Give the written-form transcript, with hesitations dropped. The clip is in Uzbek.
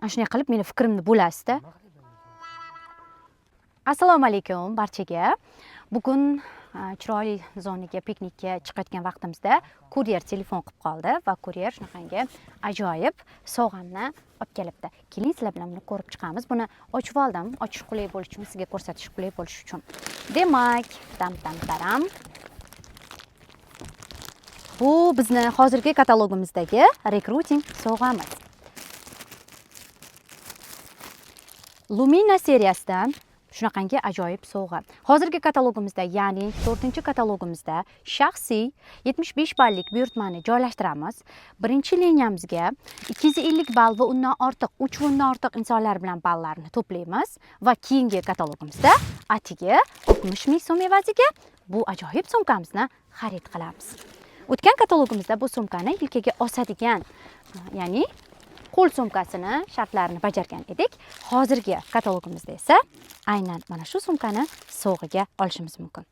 Ana shunday qilib meni fikrimni bo'lasizda. Assalomu alaykum barchaga. Bugun chiroyli zonaga piknikka chiqayotgan vaqtimizda kuryer telefon qilib qoldi va kuryer shunaqangi ajoyib sovg'amni olib kelibdi. Keling, sizlar bilan buni ko'rib chiqamiz. Buni ochib oldim, ochish qulay bo'lishi uchun, sizga ko'rsatish qulay bo'lishi uchun. Demak, taram. Bu bizni hozirgi katalogimizdagi rekruting sovg'amiz. Lumina seriyasidan shunaqangi ajoyib sovg'a. Hozirgi katalogimizda, ya'ni 4-katalogimizda shaxsiy 75 ballik buyurtmani joylashtiramiz. Birinchi liniyamizga 250 ball va undan ortiq, 3 va undan ortiq insonlar bilan ballarni to'playmiz va keyingi katalogimizda atigi 60 ming so'm evaziga bu ajoyib sumkamizni xarid qilamiz. O'tgan katalogimizda bu sumkani yelkaga osadigan, ya'ni qo'l sumkasini shartlarini bajargan edik. Hozirgi katalogimizda esa aynan mana shu sumkani sovg'aga olishimiz mumkin.